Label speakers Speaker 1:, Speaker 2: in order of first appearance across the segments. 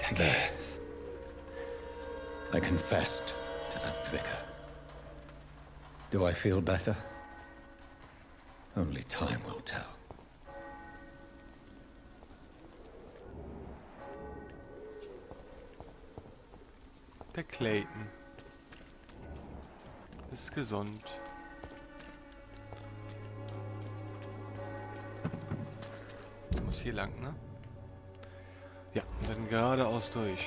Speaker 1: Decades. I confessed to that vicar. Do I feel better? Only time will tell.
Speaker 2: Der Clayton ist gesund. Muss hier lang, ne? Ja, dann geradeaus durch.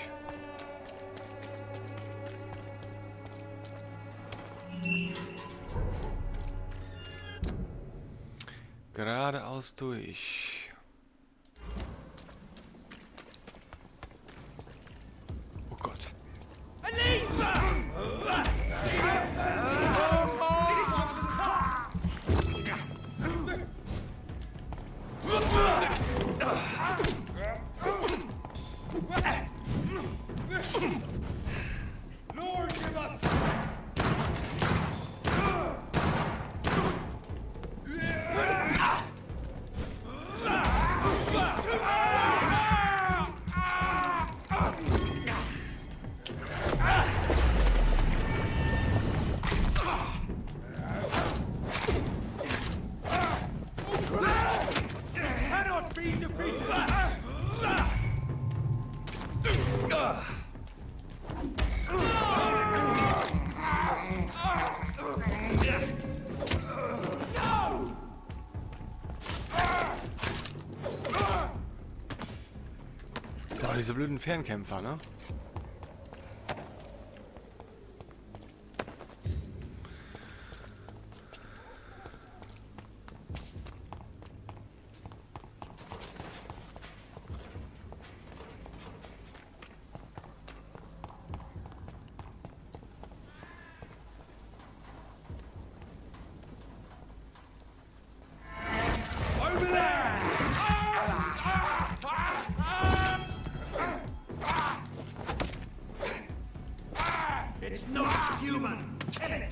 Speaker 2: Geradeaus durch. Oh Gott.
Speaker 3: Lord, give us. Cannot be defeated.
Speaker 2: Oh, diese blöden Fernkämpfer, ne?
Speaker 3: Over there! It's not human! Kill it!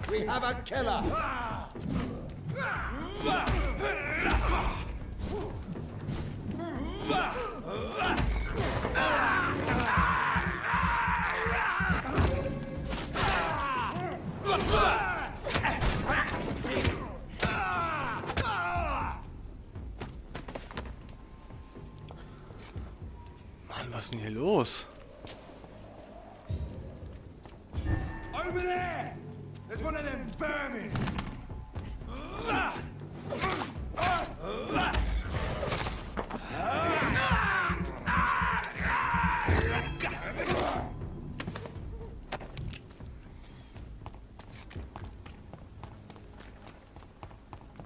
Speaker 4: We have a killer!
Speaker 2: Mann, was ist denn hier los?
Speaker 3: Over there! There's one of them vermin!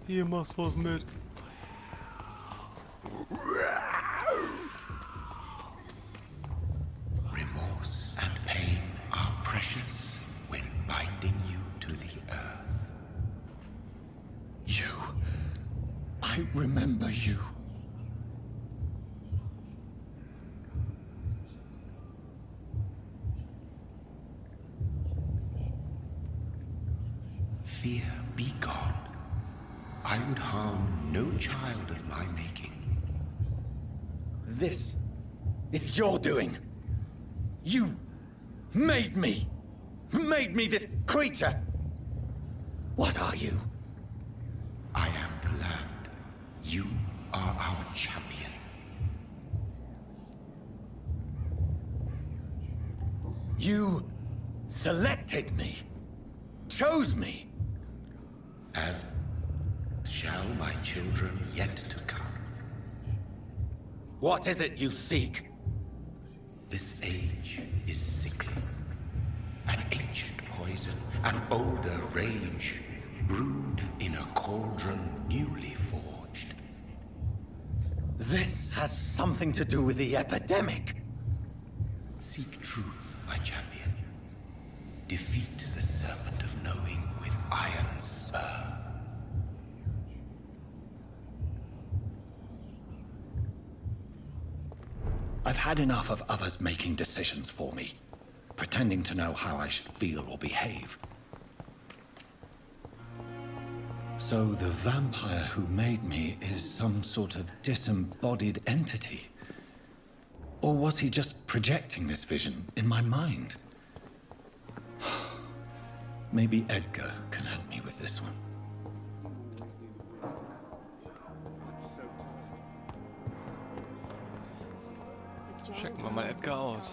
Speaker 2: Hier, machst was mit.
Speaker 5: Remorse and pain are precious when binding you to the earth. You. I remember you. Fear be gone. I would harm no child of my making.
Speaker 4: This is your doing. You made me this creature. What are you?
Speaker 5: I am the land. You are our champion.
Speaker 4: You selected me, chose me.
Speaker 5: As shall my children yet to come.
Speaker 4: What is it you seek?
Speaker 5: This age is sickly. An ancient poison, an older rage, brewed in a cauldron newly forged.
Speaker 4: This has something to do with the epidemic.
Speaker 5: Seek truth, my champion. Defeat the serpent of knowing with iron spur.
Speaker 1: I've had enough of others making decisions for me, pretending to know how I should feel or behave. So the vampire who made me is some sort of disembodied entity? Or was he just projecting this vision in my mind? Maybe Edgar can help me with this one.
Speaker 2: Checken wir mal Edgar aus.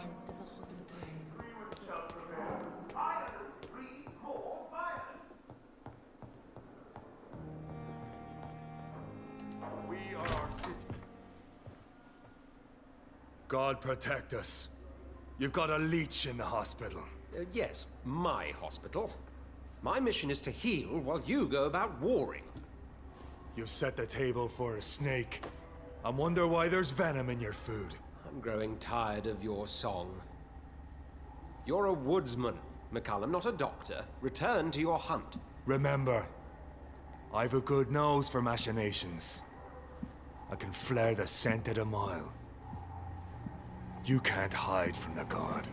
Speaker 3: God protect us. You've got a leech in the hospital.
Speaker 6: Yes, my hospital. My mission is to heal while you go about warring.
Speaker 3: You've set the table for a snake. I wonder why there's venom in your food.
Speaker 6: I'm growing tired of your song. You're a woodsman, McCullum, not a doctor. Return to your hunt.
Speaker 3: Remember, I've a good nose for machinations. I can flare the scent at a mile. You can't hide from the god.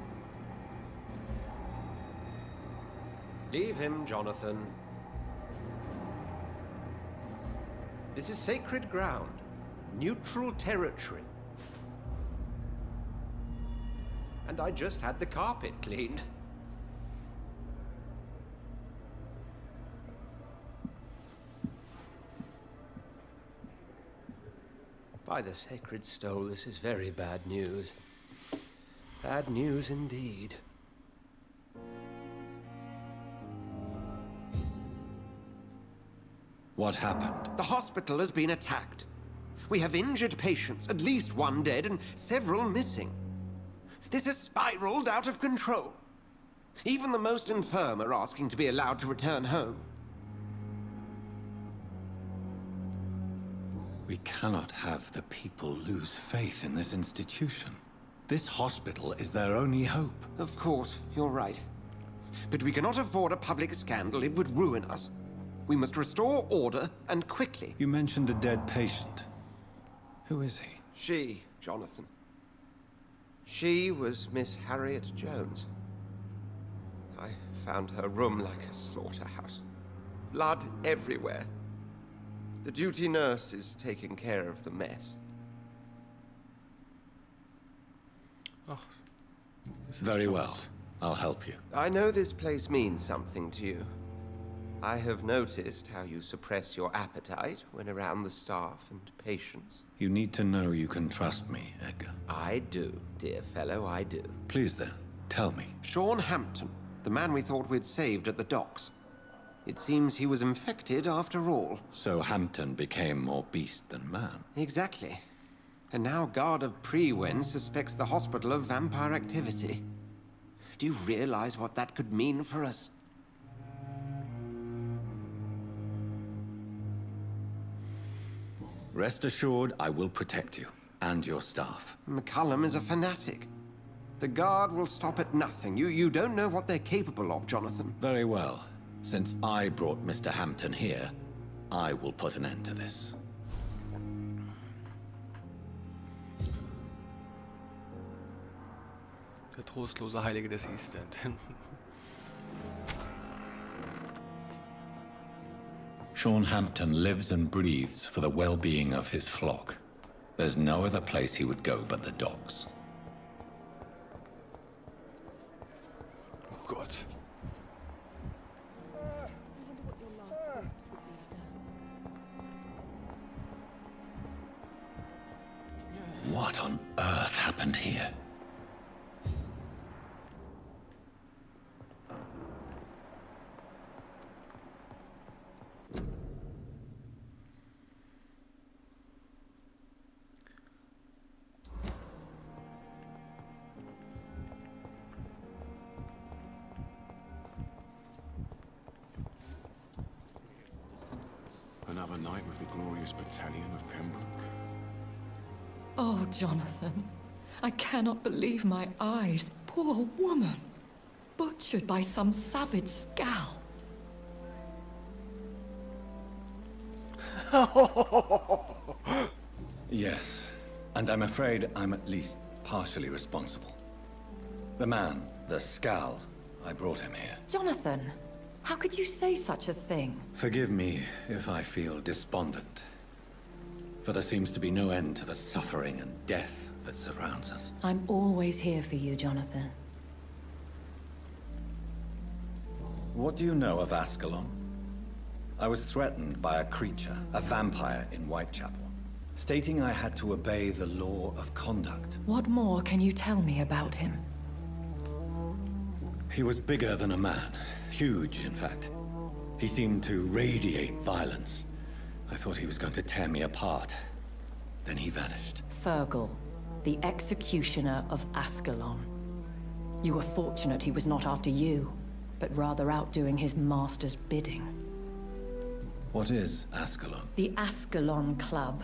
Speaker 6: Leave him, Jonathan. This is sacred ground. Neutral territory. And I just had the carpet cleaned. By the sacred stole, this is very bad news. Bad news indeed.
Speaker 4: What happened?
Speaker 6: The hospital has been attacked. We have injured patients, at least one dead and several missing. This has spiraled out of control. Even the most infirm are asking to be allowed to return home.
Speaker 4: We cannot have the people lose faith in this institution. This hospital is their only hope.
Speaker 6: Of course, you're right. But we cannot afford a public scandal. It would ruin us. We must restore order, and quickly.
Speaker 4: You mentioned the dead patient. Who is he?
Speaker 6: She, Jonathan. She was Miss Harriet Jones. I found her room like a slaughterhouse. Blood everywhere. The duty nurse is taking care of the mess.
Speaker 2: Ach, das ist
Speaker 4: Very
Speaker 2: schon
Speaker 4: well.
Speaker 2: was.
Speaker 4: I'll help you.
Speaker 6: I know this place means something to you. I have noticed how you suppress your appetite when around the staff and patients.
Speaker 4: You need to know you can trust me, Edgar.
Speaker 6: I do, dear fellow, I do.
Speaker 4: Please then, tell me.
Speaker 6: Sean Hampton, the man we thought we'd saved at the docks. It seems he was infected after all.
Speaker 4: So Hampton became more beast than man.
Speaker 6: Exactly. And now Guard of Pre-Wen suspects the hospital of vampire activity. Do you realize what that could mean for us?
Speaker 4: Rest assured, I will protect you and your staff.
Speaker 6: McCullum is a fanatic. The Guard will stop at nothing. You don't know what they're capable of, Jonathan.
Speaker 4: Very well. Since I brought Mr. Hampton here, I will put an end to this.
Speaker 2: Der trostlose Heilige des East End.
Speaker 1: Sean Hampton lives and breathes for the well-being of his flock. There's no other place he would go but the docks.
Speaker 2: Oh Gott.
Speaker 1: What on earth happened here?
Speaker 5: Another night with the glorious battalion of Pembroke.
Speaker 7: Oh, Jonathan, I cannot believe my eyes. Poor woman. Butchered by some savage scowl.
Speaker 4: Yes, and I'm afraid I'm at least partially responsible. The man, the Scal, I brought him here.
Speaker 7: Jonathan, How could you say such a thing?
Speaker 4: Forgive me if I feel despondent. For there seems to be no end to the suffering and death that surrounds us.
Speaker 7: I'm always here for you, Jonathan.
Speaker 4: What do you know of Ascalon? I was threatened by a creature, a vampire in Whitechapel, stating I had to obey the law of conduct.
Speaker 7: What more can you tell me about him?
Speaker 4: He was bigger than a man. Huge, in fact. He seemed to radiate violence. I thought he was going to tear me apart. Then he vanished.
Speaker 7: Fergal, the executioner of Ascalon. You were fortunate he was not after you, but rather out doing his master's bidding.
Speaker 4: What is Ascalon?
Speaker 7: The Ascalon Club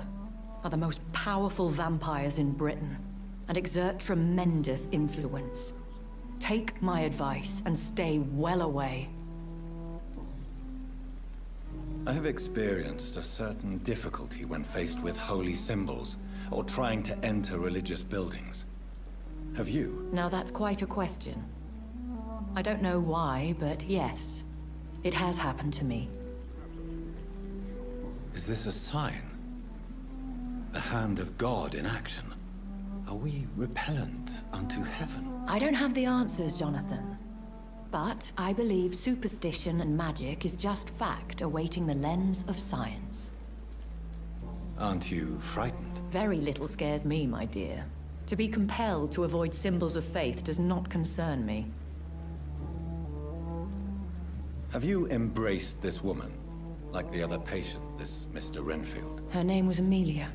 Speaker 7: are the most powerful vampires in Britain and exert tremendous influence. Take my advice and stay well away.
Speaker 4: I have experienced a certain difficulty when faced with holy symbols or trying to enter religious buildings. Have you?
Speaker 7: Now that's quite a question. I don't know why, but yes, it has happened to me.
Speaker 4: Is this a sign? The hand of God in action? Are we repellent unto heaven?
Speaker 7: I don't have the answers, Jonathan. But I believe superstition and magic is just fact awaiting the lens of science.
Speaker 4: Aren't you frightened?
Speaker 7: Very little scares me, my dear. To be compelled to avoid symbols of faith does not concern me.
Speaker 4: Have you embraced this woman? Like the other patient, this Mr. Renfield?
Speaker 7: Her name was Amelia.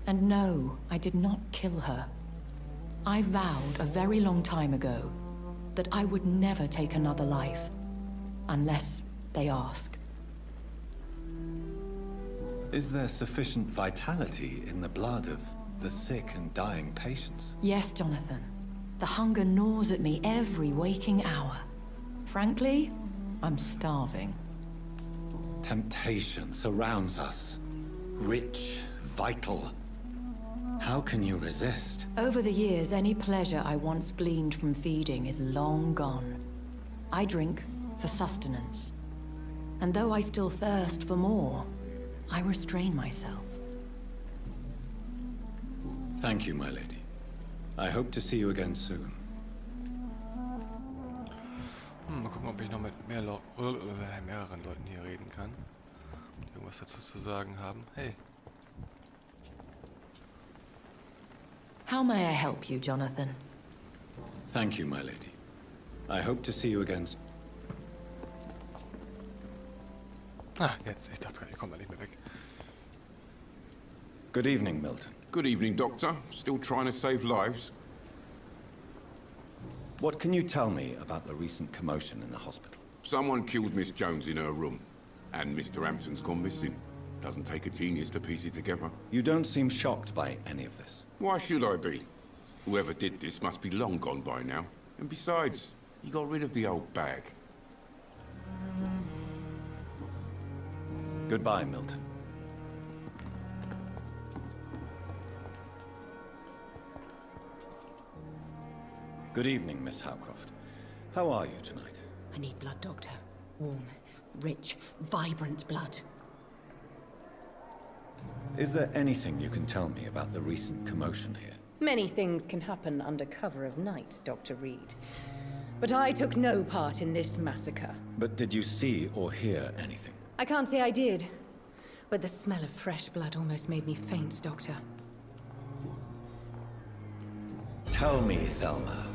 Speaker 7: And no, I did not kill her. I vowed a very long time ago that I would never take another life, unless they ask.
Speaker 4: Is there sufficient vitality in the blood of the sick and dying patients?
Speaker 7: Yes, Jonathan. The hunger gnaws at me every waking hour. Frankly, I'm starving.
Speaker 4: Temptation surrounds us. Rich, vital. How can you resist?
Speaker 7: Over the years, any pleasure I once gleaned from feeding is long gone. I drink for sustenance. And though I still thirst for more, I restrain myself.
Speaker 4: Thank you, my lady. I hope to see you again soon.
Speaker 2: Mal gucken, ob ich noch mit mehreren Leuten hier reden kann. Die irgendwas dazu zu sagen haben. Hey.
Speaker 7: How may I help you, Jonathan?
Speaker 4: Thank you, my lady. I hope to see you again.
Speaker 2: Ah, jetzt. Ich dachte, ich komme da nicht mehr weg.
Speaker 4: Good evening, Milton.
Speaker 8: Good evening, Doctor. Still trying to save lives?
Speaker 4: What can you tell me about the recent commotion in the hospital?
Speaker 8: Someone killed Miss Jones in her room. And Mr. Hampton's gone missing. Doesn't take a genius to piece it together.
Speaker 4: You don't seem shocked by any of this.
Speaker 8: Why should I be? Whoever did this must be long gone by now. And besides, he got rid of the old bag.
Speaker 4: Goodbye, Milton. Good evening, Miss Howcroft. How are you tonight?
Speaker 9: I need blood, Doctor. Warm, rich, vibrant blood.
Speaker 4: Is there anything you can tell me about the recent commotion here?
Speaker 9: Many things can happen under cover of night, Dr. Reed. But I took no part in this massacre.
Speaker 4: But did you see or hear anything?
Speaker 9: I can't say I did. But the smell of fresh blood almost made me faint, Doctor.
Speaker 4: Tell me, Thelma,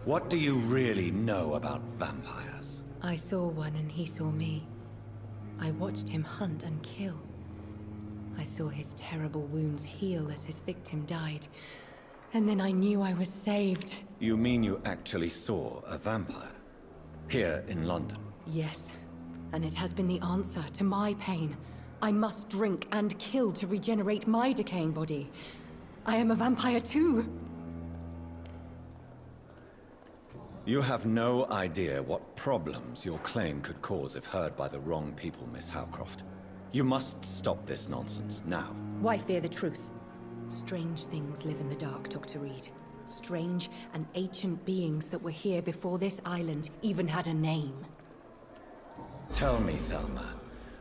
Speaker 4: what do you really know about vampires?
Speaker 9: I saw one and he saw me. I watched him hunt and kill. I saw his terrible wounds heal as his victim died. And then I knew I was saved.
Speaker 4: You mean you actually saw a vampire? Here in London?
Speaker 9: Yes. And it has been the answer to my pain. I must drink and kill to regenerate my decaying body. I am a vampire too.
Speaker 4: You have no idea what problems your claim could cause if heard by the wrong people, Miss Howcroft. You must stop this nonsense, now.
Speaker 9: Why fear the truth? Strange things live in the dark, Dr. Reed. Strange and ancient beings that were here before this island even had a name.
Speaker 4: Tell me, Thelma,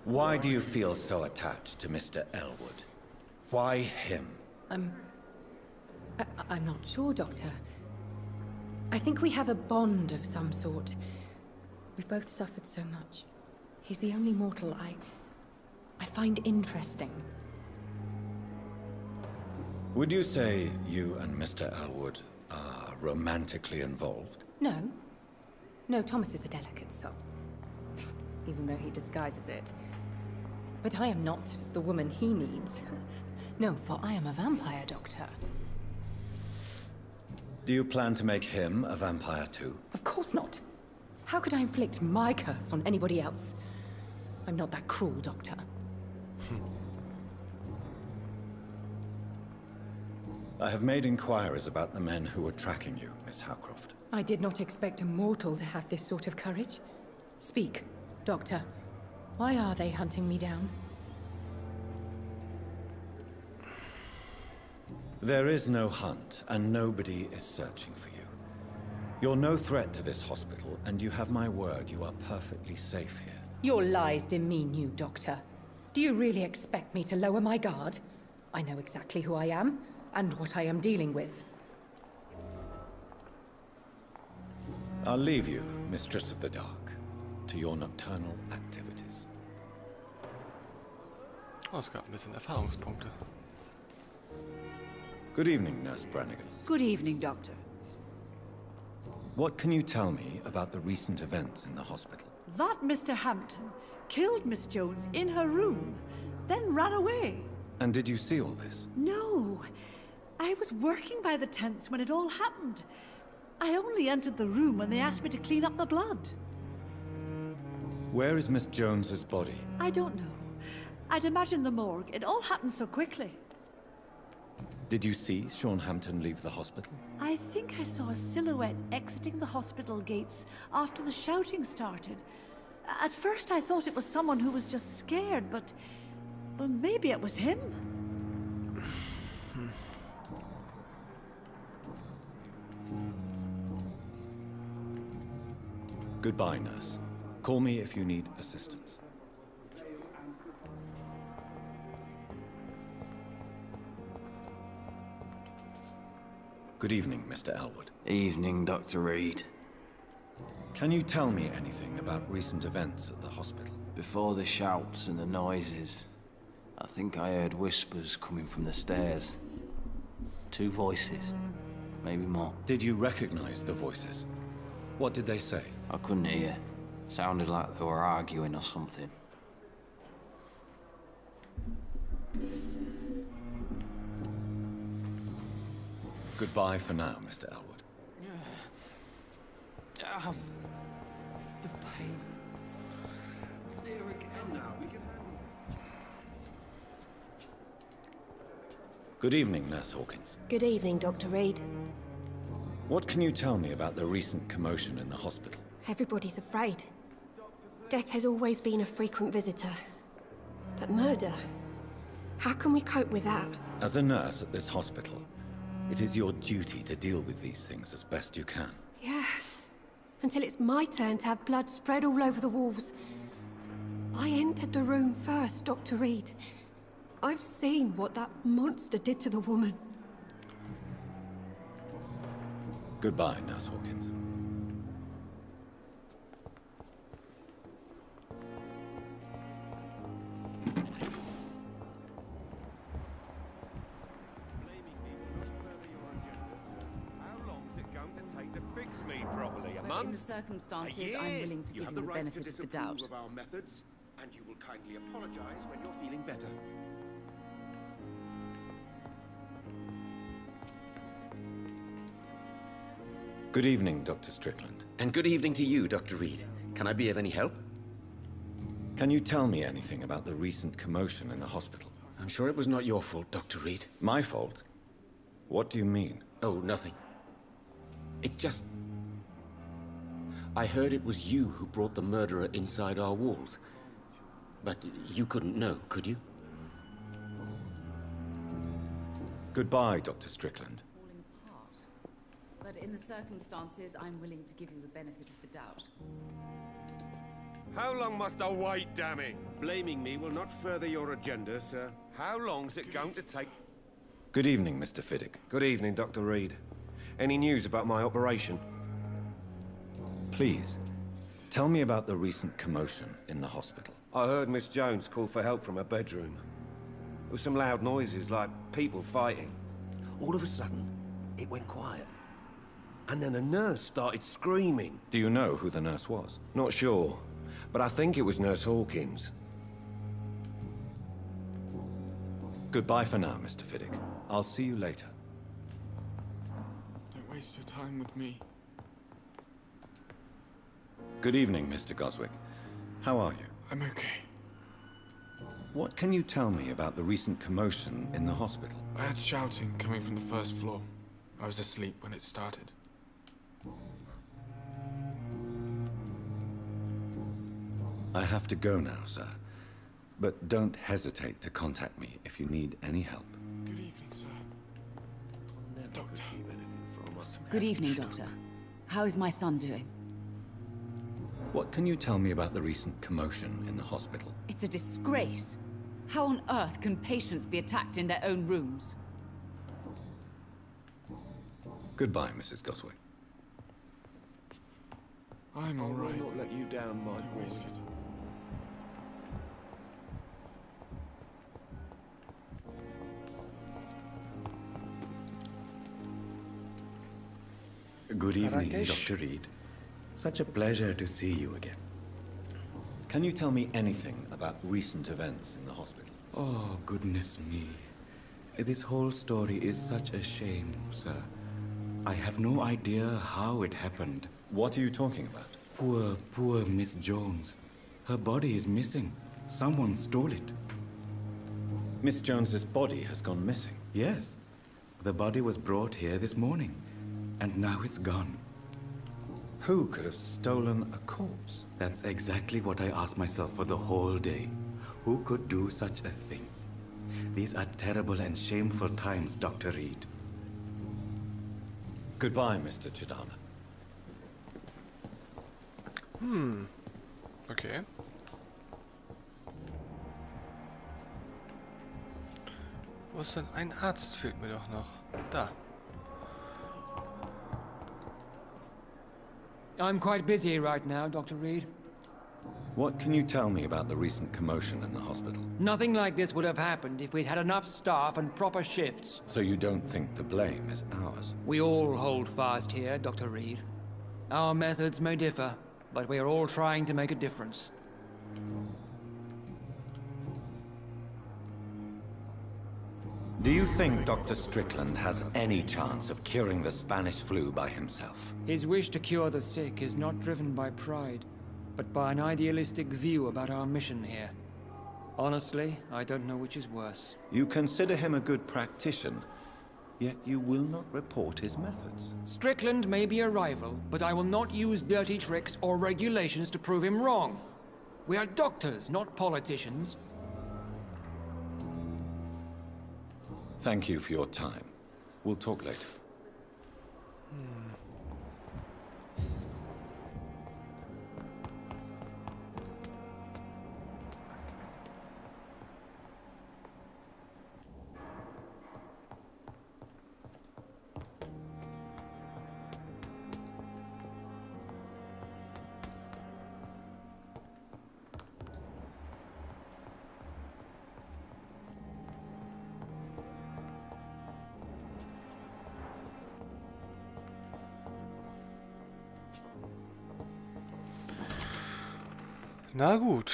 Speaker 4: why do you feel so attached to Mr. Elwood? Why him?
Speaker 9: I'm not sure, Doctor. I think we have a bond of some sort. We've both suffered so much. He's the only mortal I find interesting.
Speaker 4: Would you say you and Mr. Elwood are romantically involved?
Speaker 9: No. No, Thomas is a delicate soul. Even though he disguises it. But I am not the woman he needs. No, for I am a vampire, Doctor.
Speaker 4: Do you plan to make him a vampire too?
Speaker 9: Of course not. How could I inflict my curse on anybody else? I'm not that cruel, Doctor.
Speaker 4: I have made inquiries about the men who were tracking you, Miss Howcroft.
Speaker 9: I did not expect a mortal to have this sort of courage. Speak, Doctor. Why are they hunting me down?
Speaker 4: There is no hunt, and nobody is searching for you. You're no threat to this hospital, and you have my word you are perfectly safe here.
Speaker 9: Your lies demean you, Doctor. Do you really expect me to lower my guard? I know exactly who I am, and what I am dealing with.
Speaker 4: I'll leave you, Mistress of the Dark, to your nocturnal activities.
Speaker 2: Oh, es gab ein bisschen Erfahrungspunkte.
Speaker 4: Good evening, Nurse Brannigan.
Speaker 10: Good evening, Doctor.
Speaker 4: What can you tell me about the recent events in the hospital?
Speaker 10: That Mr. Hampton killed Miss Jones in her room, then ran away.
Speaker 4: And did you see all this?
Speaker 10: No. I was working by the tents when it all happened. I only entered the room when they asked me to clean up the blood.
Speaker 4: Where is Miss Jones's body?
Speaker 10: I don't know. I'd imagine the morgue. It all happened so quickly.
Speaker 4: Did you see Sean Hampton leave the hospital?
Speaker 10: I think I saw a silhouette exiting the hospital gates after the shouting started. At first I thought it was someone who was just scared, but... well, maybe it was him.
Speaker 4: Goodbye, nurse. Call me if you need assistance. Good evening, Mr. Elwood.
Speaker 11: Evening, Dr. Reed.
Speaker 4: Can you tell me anything about recent events at the hospital?
Speaker 11: Before the shouts and the noises, I think I heard whispers coming from the stairs. 2 voices, maybe more.
Speaker 4: Did you recognize the voices? What did they say?
Speaker 11: I couldn't hear. Sounded like they were arguing or something.
Speaker 4: Goodbye for now, Mr. Elwood.
Speaker 11: Damn. The pain.
Speaker 5: It's near again now. We can...
Speaker 4: Good evening, Nurse Hawkins.
Speaker 12: Good evening, Dr. Reed.
Speaker 4: What can you tell me about the recent commotion in the hospital?
Speaker 12: Everybody's afraid. Death has always been a frequent visitor. But murder? How can we cope with that?
Speaker 4: As a nurse at this hospital, it is your duty to deal with these things as best you can.
Speaker 12: Yeah. Until it's my turn to have blood spread all over the walls. I entered the room first, Dr. Reed. I've seen what that monster did to the woman.
Speaker 4: Goodbye, Nurse Hawkins.
Speaker 13: In the circumstances, I'm willing to give you the benefit of the doubt.
Speaker 5: Of our methods, and you will kindly apologize when you're feeling better.
Speaker 4: Good evening, Dr. Strickland.
Speaker 14: And good evening to you, Dr. Reed. Can I be of any help?
Speaker 4: Can you tell me anything about the recent commotion in the hospital?
Speaker 14: I'm sure it was not your fault, Dr. Reed.
Speaker 4: My fault? What do you mean?
Speaker 14: Oh, nothing. It's just... I heard it was you who brought the murderer inside our walls. But you couldn't know, could you?
Speaker 4: Goodbye, Dr. Strickland.
Speaker 13: Falling apart. But in the circumstances, I'm willing to give you the benefit of the doubt.
Speaker 15: How long must I wait, damn it?
Speaker 14: Blaming me will not further your agenda, sir.
Speaker 15: How long's it going to take?
Speaker 4: Good evening, Mr. Fiddick.
Speaker 15: Good evening, Dr. Reed. Any news about my operation?
Speaker 4: Please, tell me about the recent commotion in the hospital.
Speaker 15: I heard Miss Jones call for help from her bedroom. There were some loud noises, like people fighting. All of a sudden, it went quiet. And then a nurse started screaming.
Speaker 4: Do you know who the nurse was?
Speaker 15: Not sure, but I think it was Nurse Hawkins.
Speaker 4: Goodbye for now, Mr. Fiddick. I'll see you later.
Speaker 16: Don't waste your time with me.
Speaker 4: Good evening, Mr. Goswick. How are you?
Speaker 16: I'm okay.
Speaker 4: What can you tell me about the recent commotion in the hospital?
Speaker 16: I had shouting coming from the first floor. I was asleep when it started.
Speaker 4: I have to go now, sir. But don't hesitate to contact me if you need any help.
Speaker 16: Good evening, sir. Doctor.
Speaker 13: Good evening, Doctor. How is my son doing?
Speaker 4: What can you tell me about the recent commotion in the hospital?
Speaker 13: It's a disgrace. How on earth can patients be attacked in their own rooms?
Speaker 4: Goodbye, Mrs. Goswick.
Speaker 16: I'm all right.
Speaker 15: I will not let you down, my boy.
Speaker 4: Good evening, Dr. Reed. Such a pleasure to see you again. Can you tell me anything about recent events in the hospital?
Speaker 5: Oh, goodness me. This whole story is such a shame, sir. I have no idea how it happened.
Speaker 4: What are you talking about?
Speaker 5: Poor Miss Jones. Her body is missing. Someone stole it.
Speaker 4: Miss Jones's body has gone missing?
Speaker 5: Yes. The body was brought here this morning, and now it's gone.
Speaker 4: Who could have stolen a corpse?
Speaker 5: That's exactly what I asked myself for the whole day. Who could do such a thing? These are terrible and shameful times, Dr. Reed.
Speaker 4: Goodbye, Mr. Chidana.
Speaker 2: Okay. Wo ist denn ein Arzt? Fehlt mir doch noch. Da.
Speaker 17: I'm quite busy right now, Dr. Reed.
Speaker 4: What can you tell me about the recent commotion in the hospital?
Speaker 17: Nothing like this would have happened if we'd had enough staff and proper shifts.
Speaker 4: So you don't think the blame is ours?
Speaker 17: We all hold fast here, Dr. Reed. Our methods may differ, but we are all trying to make a difference.
Speaker 4: Do you think Dr. Strickland has any chance of curing the Spanish flu by himself?
Speaker 17: His wish to cure the sick is not driven by pride, but by an idealistic view about our mission here. Honestly, I don't know which is worse.
Speaker 4: You consider him a good practitioner, yet you will not report his methods.
Speaker 17: Strickland may be a rival, but I will not use dirty tricks or regulations to prove him wrong. We are doctors, not politicians.
Speaker 4: Thank you for your time. We'll talk later.
Speaker 2: Na gut.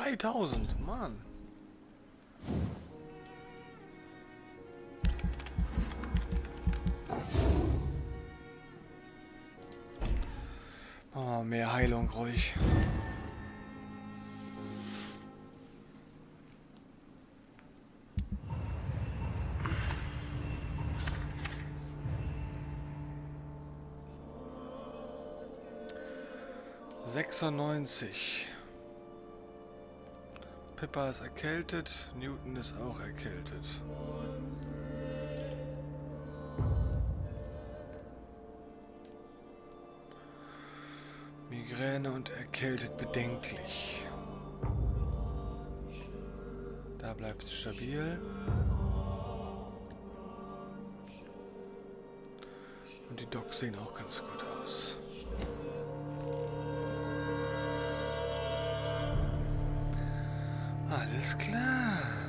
Speaker 2: 3000, Mann. Oh, mehr Heilung ruhig. Pippa ist erkältet, Newton ist auch erkältet. Migräne und erkältet bedenklich. Da bleibt es stabil. Und die Docs sehen auch ganz gut aus. Alles klar.